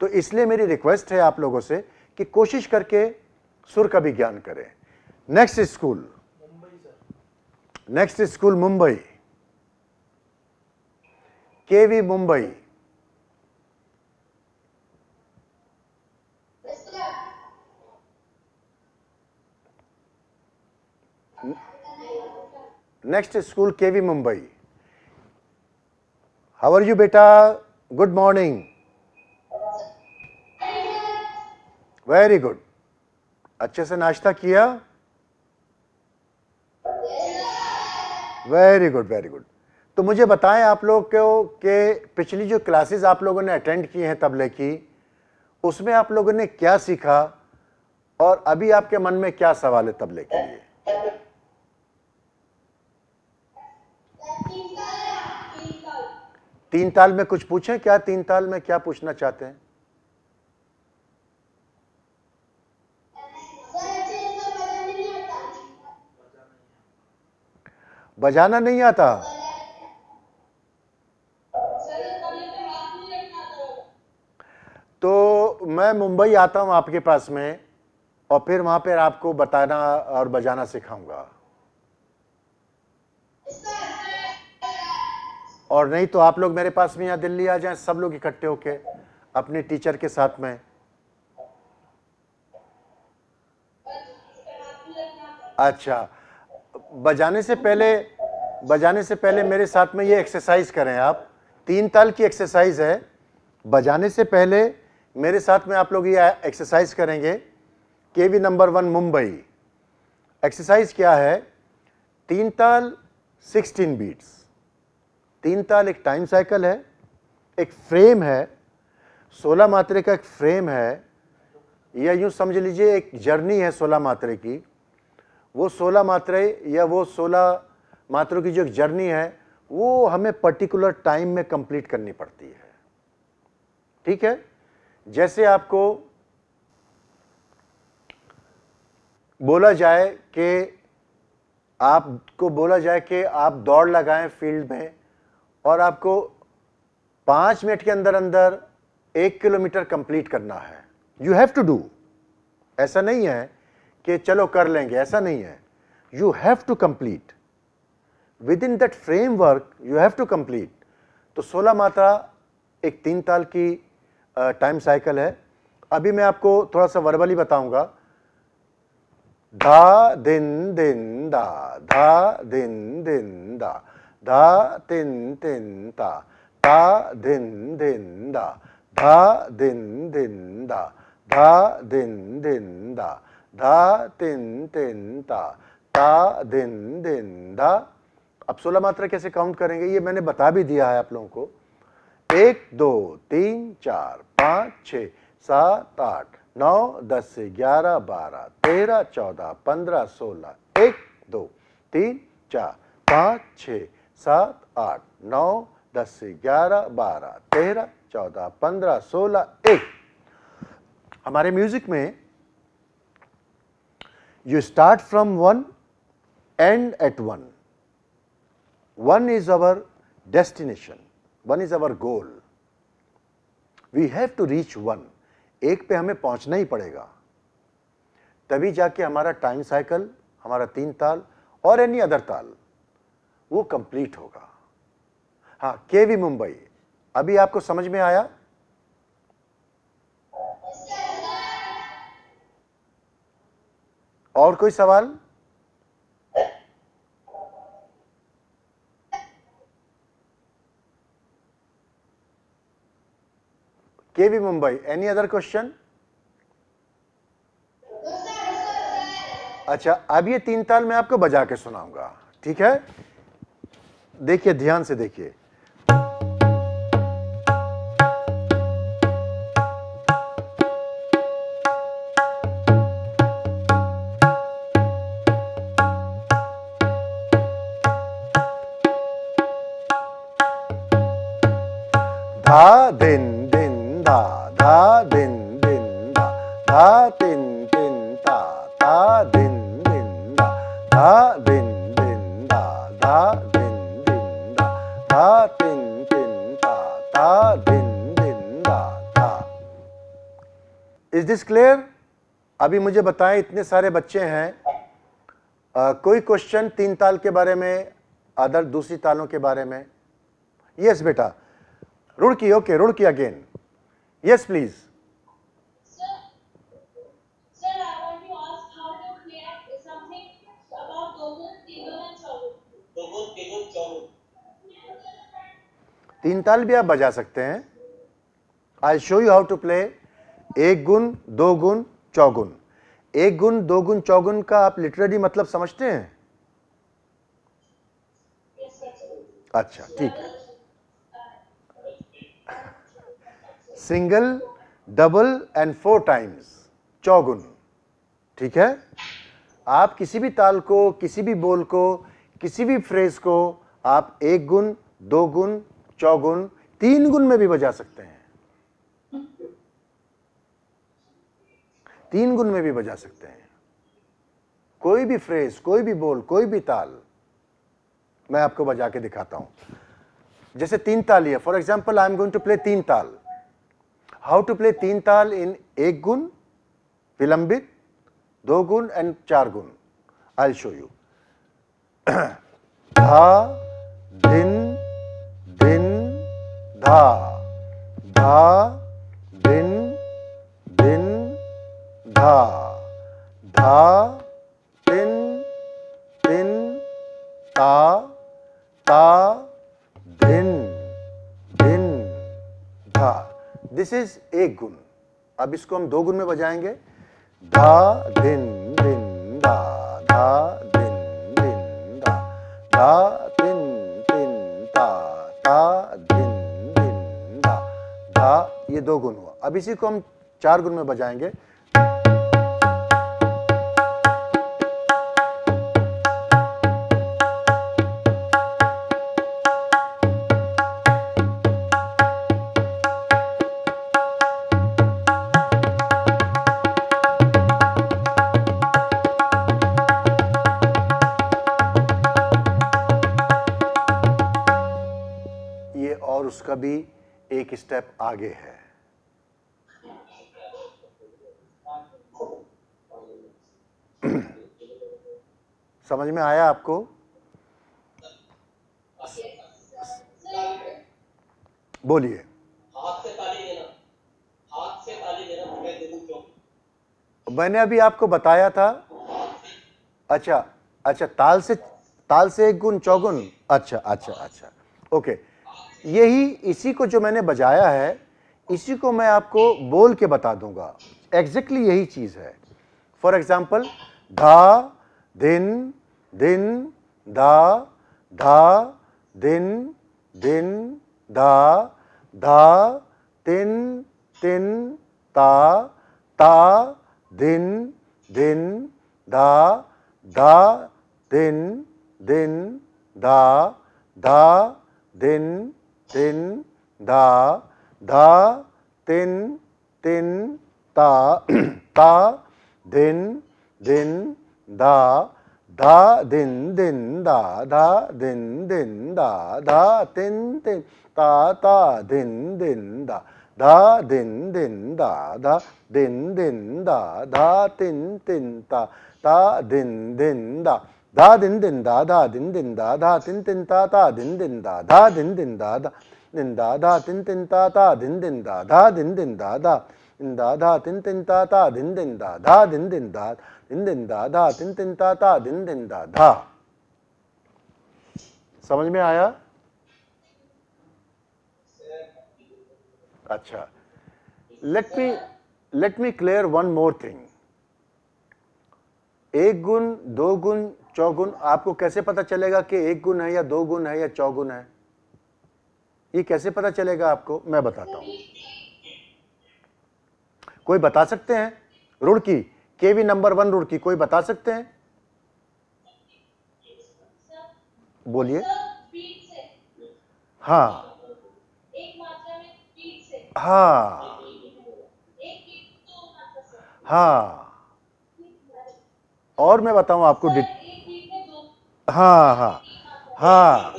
तो इसलिए मेरी रिक्वेस्ट है आप लोगों से कि कोशिश करके सुर का भी ज्ञान करें। Next school Mumbai, KV Mumbai. Next school KV Mumbai. How are you बेटा? Good morning. Very good. अच्छे से नाश्ता किया? Very good very good. तो मुझे बताएं आप लोग को कि पिछली जो क्लासेस आप लोगों ने अटेंड की हैं तबले की, उसमें आप लोगों ने क्या सीखा और अभी आपके मन में क्या सवाल है तबले के लिए? तीन ताल में कुछ पूछें क्या? तीन ताल में क्या पूछना चाहते हैं? बजाना नहीं आता? तो मैं मुंबई आता हूं आपके पास में और फिर वहां पर आपको बताना और बजाना सिखाऊंगा। और नहीं तो आप लोग मेरे पास में यहाँ दिल्ली आ जाएं, सब लोग इकट्ठे होके अपने टीचर के साथ में। अच्छा, बजाने से पहले मेरे साथ में ये एक्सरसाइज करें आप। तीन ताल की एक्सरसाइज है। बजाने से पहले मेरे साथ में आप लोग ये एक्सरसाइज करेंगे। KV number 1 Mumbai. एक्सरसाइज क्या है? तीन ताल 16 बीट्स। तीन ताल एक टाइम साइकिल है, एक फ्रेम है, 16 मात्रे का एक फ्रेम है, या यूं समझ लीजिए एक जर्नी है 16 मात्रे की। वो 16 मात्रे या वो 16 मात्रों की जो एक जर्नी है वो हमें पर्टिकुलर टाइम में कंप्लीट करनी पड़ती है। ठीक है? जैसे आपको बोला जाए कि आप दौड़ लगाएं फील्ड में और आपको 5 मिनट के अंदर अंदर 1 किलोमीटर कंप्लीट करना है। You have to do. ऐसा नहीं है कि चलो कर लेंगे, ऐसा नहीं है। You have to complete within that framework, you have to complete. तो 16 मात्रा एक तीन ताल की टाइम साइकिल है। अभी मैं आपको थोड़ा सा वर्बली बताऊंगा। धा दिन दिन दा, धा दिन दिन दा, धा तिन तिन ता, धा दिन दिन दा, धा दिन दिन दा, धा दिन दिन दा, धा तिन तिन ता, ता दिन दिन दा। अब 16 मात्रा कैसे काउंट करेंगे ये मैंने बता भी दिया है आप लोगों को। 1 2 3 4 5 6 7 8 9 10 11 12 13 14 15 16 1 2 3 4 5 6 7 8 9 10 11 12 13 14 15 16 1। हमारे म्यूजिक में you start from 1, end at 1। 1 is our destination, 1 is our goal. We have to reach 1. एक पे हमें पहुंचना ही पड़ेगा, तभी जाके हमारा टाइम साइकिल, हमारा तीन ताल और एनी अदर ताल वो कंप्लीट होगा। हाँ, केवी मुंबई अभी आपको समझ में आया? और कोई सवाल? केवी मुंबई, एनी अदर क्वेश्चन? अच्छा, अब ये तीन ताल मैं आपको बजा के सुनाऊंगा, ठीक है? देखिए, ध्यान से देखिए। धा दिन दिन धा, धा दिन दिन धा, धा तिन तिन ता, ता दिन दिन धा, धा दिन दिन धा, धा दिन दिन धा, धा तिन तिन ता, ता दिन दिन धा, धा। Is this clear? अभी मुझे बताएं, इतने सारे बच्चे हैं, कोई क्वेश्चन तीन ताल के बारे में, अदर दूसरी तालों के बारे में? यस बेटा, Roorkee, okay, Roorkee again. Yes please. Sir, I want to ask how to play something about Dogan, Tindol and Chowdhury. तीन ताल भी आप बजा सकते हैं। I show you how to play एक गुण, दो गुण, चौगुन। एक गुण, दो गुण, चौगुन का आप लिटरेरी मतलब समझते हैं? अच्छा, ठीक है। सिंगल, डबल एंड 4 टाइम्स चौगुन, ठीक है। आप किसी भी ताल को, किसी भी बोल को, किसी भी फ्रेज को आप एक गुण, दो गुण, चौगुन, तीन गुण में भी बजा सकते हैं, तीन गुण में भी बजा सकते हैं। कोई भी फ्रेज, कोई भी बोल, कोई भी ताल मैं आपको बजा के दिखाता हूं। जैसे तीन ताल है, for example I am going to play Teen Taal. How to play Teen ताल इन एक गुण, विलंबित, दो गुण एंड चार गुण। I will show you. धा, दिन, दिन, धा, धा, दिन, दिन, धा, धा, तिन, तिन, ता, ता, दिन, दिन, धा। दिस इज एक गुण। अब इसको हम दो गुण में बजाएंगे। धा, दिन, दिन, धा, धा, दिन, दिन, धा, धा, तिन, तिन, ता, ता, दिन, दिन, धा, धा। ये दो गुण हुआ। अब इसी को हम चार गुण में बजाएंगे। ये और उसका भी एक स्टेप आगे है। समझ में आया आपको? बोलिए। हाथ से ताली देना, हाथ से ताली देना तो मैं देखूं क्यों? मैंने अभी आपको बताया था। अच्छा अच्छा, ताल से एक गुण, चौगुन। अच्छा अच्छा अच्छा, ओके। यही, इसी को जो मैंने बजाया है, इसी को मैं आपको बोल के बता दूंगा। एग्जैक्टली यही चीज है। फॉर एग्जाम्पल, धा, दिन, दिन, धा, धा, दिन, दिन, धा, धा, तिन, तिन, ता, ता, दिन, दिन, धा, धा, दिन, दिन, धा, धा, दिन, दिन, धा, धा, तिन, तिन, ता, ता, दिन, दिन, धा, धा, दिन, दिन, धा, धा, दिन, दिन, धा, धा, तिन, तिन, ता, ता, दिन, दिन, धा, धा, दिन, दिन, धा, धा, दिन, दिन, धा, धा, तिन, तिन, ता, ता, दिन, दिन, धा, धा, दिन, दिन, धा, धा, दिन, दिन, धा, धा, तिन, तिन, ता, ता, दिन, दिन, धा, धा, दिन, दिन, धा, धा, दिन, धा, धा, तिन, तिन, ता, ता, दिन, दिन, धा, धा, दिन, दिन, धा, धा, दिन, धा, धा, तिन, तिन, ता, ता, दिन, दिन, धा, धा, दिन, दिन, धा, दिन, दिन, धा, धा, तिन, तिन, ता, ता, दिन, दिन, धा, धा। समझ में आया? अच्छा, let me clear one more thing. एक गुण, दो गुण, चौगुन, आपको कैसे पता चलेगा कि एक गुण है या दो गुण है या चौगुन है? ये कैसे पता चलेगा आपको? मैं बताता हूं। कोई बता सकते हैं? रुड़की, केवी नंबर 1 रुड़की, कोई बता सकते हैं? बोलिए। हाँ एक मात्रा में पीठ से हाँ एक पीठ तो मात्रा से हाँ, और मैं बताऊं आपको एक पीठ में दो हाँ हाँ हाँ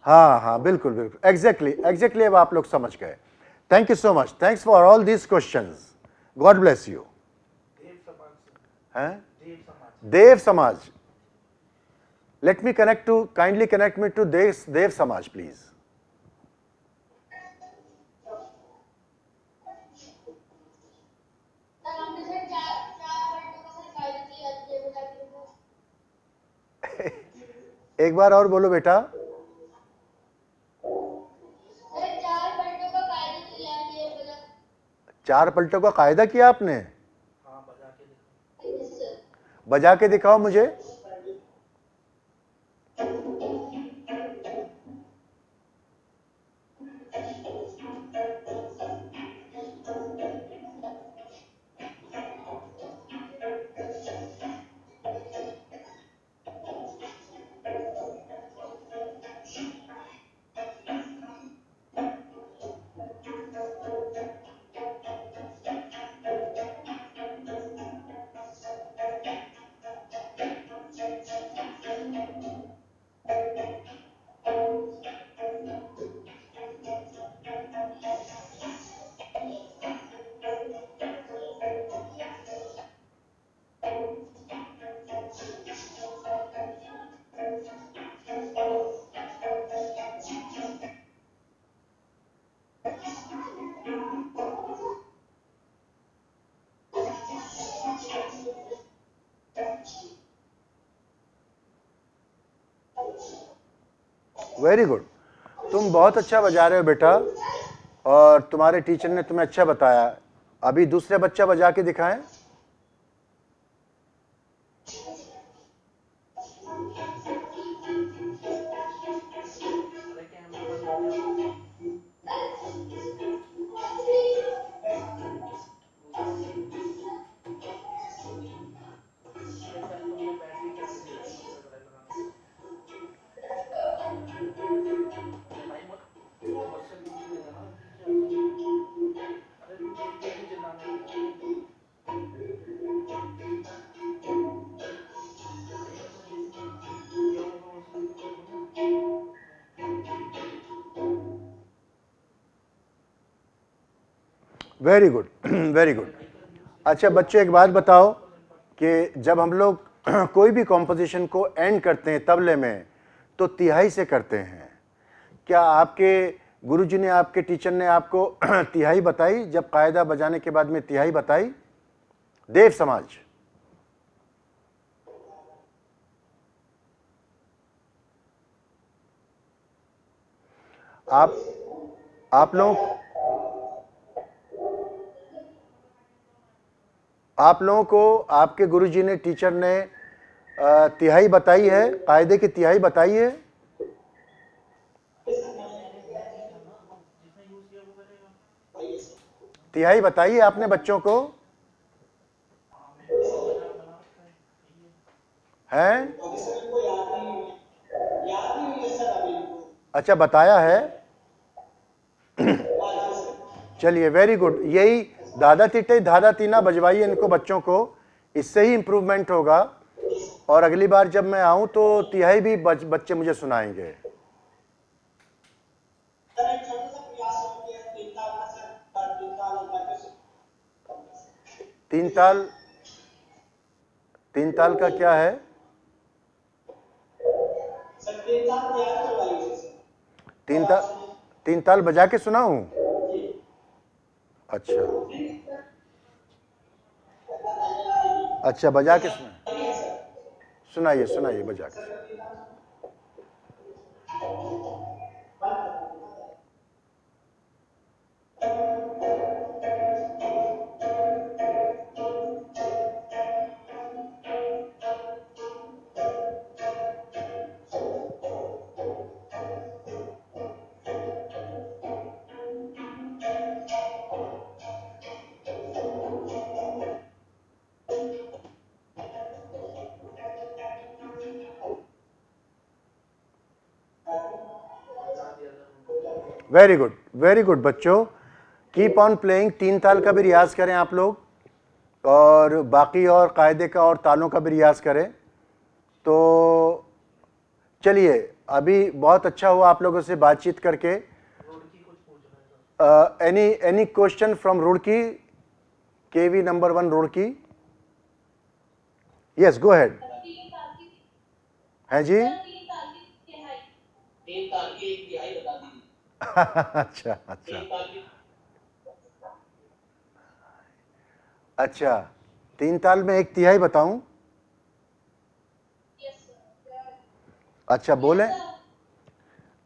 हाँ हाँ, बिल्कुल बिल्कुल, एग्जैक्टली अब आप लोग समझ गए। Thank you so much, thanks for all these questions, God bless you. हैं? Dev Samaj, let me connect to, kindly connect me to Dev Samaj please. हमने सर चार घंटों का सर फायदा किया ये बता के एक बार और बोलो बेटा। 4 पलटों का कायदा किया आपने? Yes, sir. बजा के दिखाओ मुझे। वेरी गुड, तुम बहुत अच्छा बजा रहे हो बेटा, और तुम्हारे टीचर ने तुम्हें अच्छा बताया। अभी दूसरे बच्चा बजा के दिखाएं। Very good, very good. अच्छा बच्चों, एक बात बताओ कि जब हम लोग कोई भी कॉम्पोजिशन को एंड करते हैं तबले में तो तिहाई से करते हैं। क्या आपके गुरुजी ने, आपके टीचर ने आपको तिहाई बताई? जब कायदा बजाने के बाद में तिहाई बताई? देव समाज, आप लोगों को आपके गुरुजी ने, टीचर ने तिहाई बताई है? कायदे की तिहाई बताई है? तिहाई बताई है आपने बच्चों को? हैं? अच्छा, बताया है। चलिए, वेरी गुड। यही दादा तिटे दादा तीना बजवाइए इनको बच्चों को, इससे ही इंप्रूवमेंट होगा। और अगली बार जब मैं आऊं तो तिहाई भी बच्चे मुझे सुनाएंगे। तीन ताल का क्या है? तीन ताल बजा के सुनाऊं? अच्छा अच्छा, बजा के सुनाइए, सुनाइए बजा के। वेरी गुड, वेरी गुड बच्चों, कीप ऑन प्लेइंग। तीन ताल का भी रियाज करें आप लोग, और बाकी और कायदे का और तालों का भी रियाज करें। तो चलिए, अभी बहुत अच्छा हुआ आप लोगों से बातचीत करके। Any question from Roorkee? KV number 1 Roorkee? Yes, go head. है जी? 3 ताल की एक तिहाई बता दीजिए। अच्छा अच्छा अच्छा, 3 ताल में एक तिहाई बताऊं? अच्छा, बोले।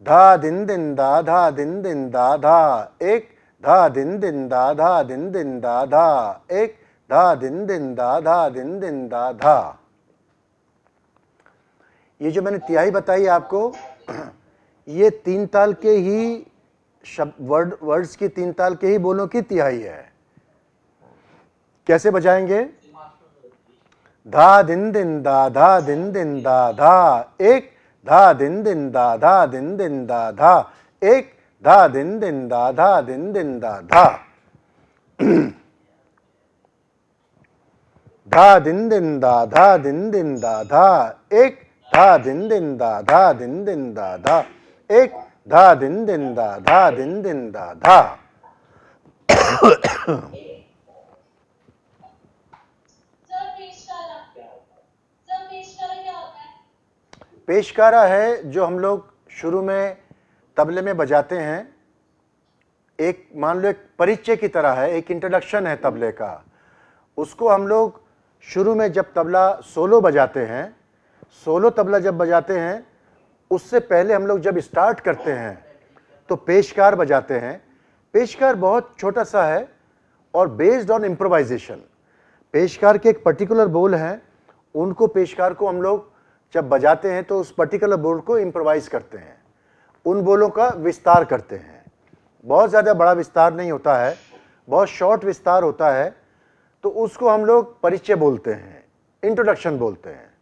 धा दिन दिन दा, धा दिन दिन दा धा। एक धा दिन दिन दा धा दिन दिन दा धा, एक धा दिन दिन दा धा दिन दिन दा धा। ये जो मैंने तिहाई बताई आपको, ये तीन ताल के ही शब्द वर्ड्स की तीन ताल के ही बोलों की तिहाई है। कैसे बजाएंगे? धा दिन दिन दा धा दिन दिन दा धा, एक धा दिन दिन दा धा दिन दिन दा धा, एक धा दिन दिन दा धा दिन दिन दा धा। धा दिन दिन दा धा दिन दिन दा धा, एक धा दिन दिन दा धा दिन दिन दा धा, एक धा दिन दिन दा धा दिन दिन दा धा। पेशकारा है जो हम लोग शुरू में तबले में बजाते हैं, एक मान लो एक परिचय की तरह है, एक इंट्रोडक्शन है तबले का। उसको हम लोग शुरू में जब तबला सोलो बजाते हैं, सोलो तबला जब बजाते हैं, उससे पहले हम लोग जब स्टार्ट करते हैं तो पेशकार बजाते हैं। पेशकार बहुत छोटा सा है और बेस्ड ऑन इम्प्रोवाइजेशन। पेशकार के एक पर्टिकुलर बोल हैं, उनको पेशकार को हम लोग जब बजाते हैं तो उस पर्टिकुलर बोल को इम्प्रोवाइज करते हैं, उन बोलों का विस्तार करते हैं। बहुत ज़्यादा बड़ा विस्तार नहीं होता है, बहुत शॉर्ट विस्तार होता है, तो उसको हम लोग परिचय बोलते हैं, इंट्रोडक्शन बोलते हैं।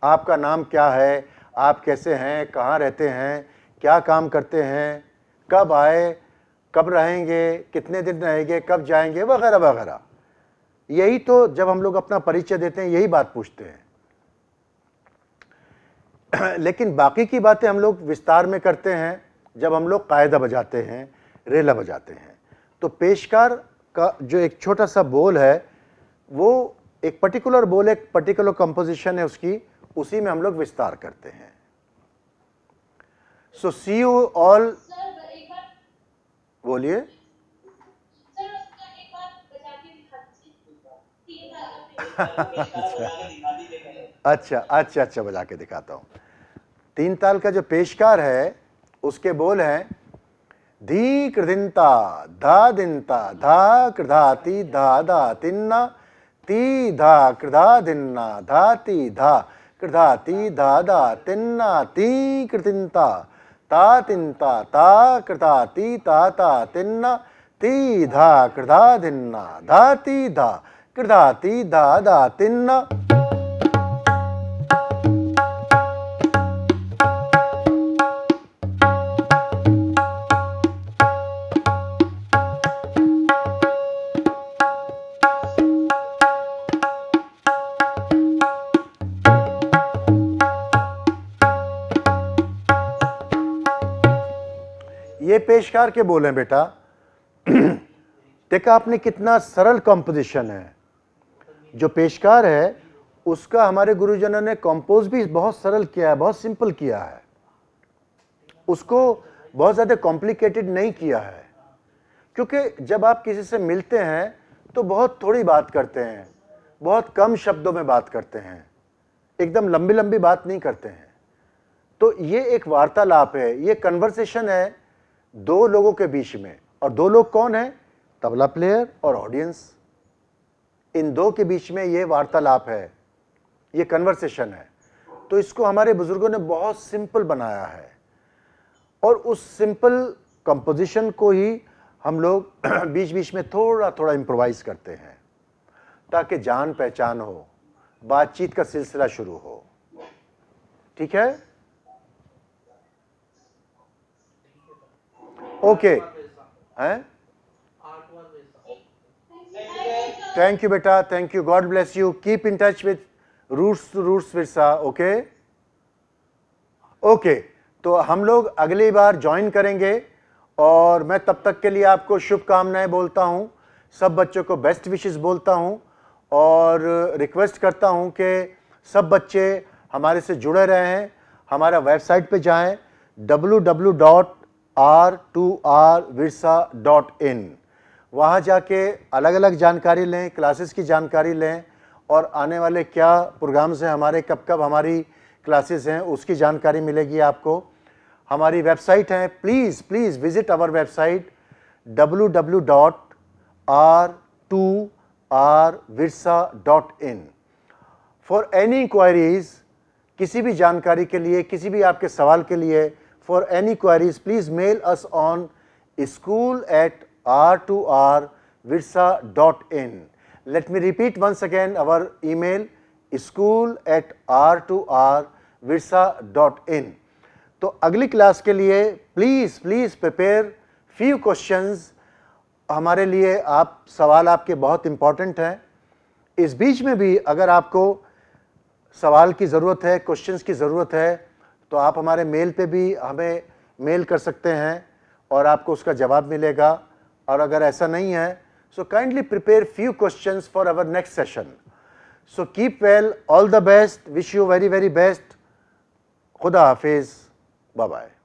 आपका नाम क्या है, आप कैसे हैं, कहाँ रहते हैं, क्या काम करते हैं, कब आए, कब रहेंगे, कितने दिन रहेंगे, कब जाएंगे, वगैरह वगैरह। यही तो जब हम लोग अपना परिचय देते हैं यही बात पूछते हैं। लेकिन बाकी की बातें हम लोग विस्तार में करते हैं जब हम लोग कायदा बजाते हैं, रेला बजाते हैं। तो पेशकार का जो एक छोटा सा बोल है, वो एक पर्टिकुलर बोल, एक पर्टिकुलर कंपोजिशन है उसकी, उसी में हम लोग विस्तार करते हैं। सो सी यू ऑल। बोलिए। अच्छा अच्छा अच्छा, बजा के दिखाता हूँ। तीन ताल का जो पेशकार है उसके बोल हैं धी कृदिंता धा दिनता धा कृधाति धा धा तिन्ना ती धा कृधा दिन्ना धा ती धा कृधाति धा धा तिन्ना ती कृदिंता ता तिन्ता ता कृधाति ता ता तिन्ना ती धा कृधा दिन्ना धा ती धा कृधाति धा धा तिन्ना। ये पेशकार के बोल हैं बेटा। देखा आपने कितना सरल कंपोजिशन है। जो पेशकार है उसका हमारे गुरुजनों ने कंपोज भी बहुत सरल किया है, बहुत सिंपल किया है, उसको बहुत ज़्यादा कॉम्प्लिकेटेड नहीं किया है। क्योंकि जब आप किसी से मिलते हैं तो बहुत थोड़ी बात करते हैं, बहुत कम शब्दों में बात करते हैं, एकदम लंबी लंबी बात नहीं करते हैं। तो ये एक वार्तालाप है, ये कन्वर्सेशन है दो लोगों के बीच में। और दो लोग कौन है? तबला प्लेयर और ऑडियंस। इन दो के बीच में ये वार्तालाप है, ये कन्वर्सेशन है। तो इसको हमारे बुजुर्गों ने बहुत सिंपल बनाया है और उस सिंपल कंपोजिशन को ही हम लोग बीच बीच में थोड़ा थोड़ा इम्प्रोवाइज करते हैं ताकि जान पहचान हो, बातचीत का सिलसिला शुरू हो। ठीक है? ओके हैं? थैंक यू बेटा, thank you, god bless you, keep in touch with roots to roots Virsa. Okay okay, तो हम लोग अगली बार ज्वाइन करेंगे और मैं तब तक के लिए आपको शुभकामनाएं बोलता हूं, सब बच्चों को बेस्ट विशेस बोलता हूं और रिक्वेस्ट करता हूं कि सब बच्चे हमारे से जुड़े रहें। हमारा वेबसाइट पे जाएं www.r2rvirsa.in, वहाँ जाके अलग अलग जानकारी लें, क्लासेस की जानकारी लें और आने वाले क्या प्रोग्राम्स हैं हमारे, कब कब हमारी क्लासेस हैं उसकी जानकारी मिलेगी आपको। हमारी वेबसाइट है, please please visit our website www.r2rvirsa.in। For any inquiries, किसी भी जानकारी के लिए, किसी भी आपके सवाल के लिए, for any queries please mail us on school@r2rvirsa.in। Let me repeat once again our email school@r2rvirsa.in। तो अगली क्लास के लिए प्लीज प्रिपेयर फ्यू क्वेश्चंस। हमारे लिए आप सवाल आपके बहुत इंपॉर्टेंट हैं। इस बीच में भी अगर आपको सवाल की ज़रूरत है, क्वेश्चंस की ज़रूरत है, तो आप हमारे मेल पे भी हमें मेल कर सकते हैं और आपको उसका जवाब मिलेगा। और अगर ऐसा नहीं है, so kindly prepare few questions for our next session. So keep well, all the best, wish you very best. खुदा हाफिज़, बाय बाय।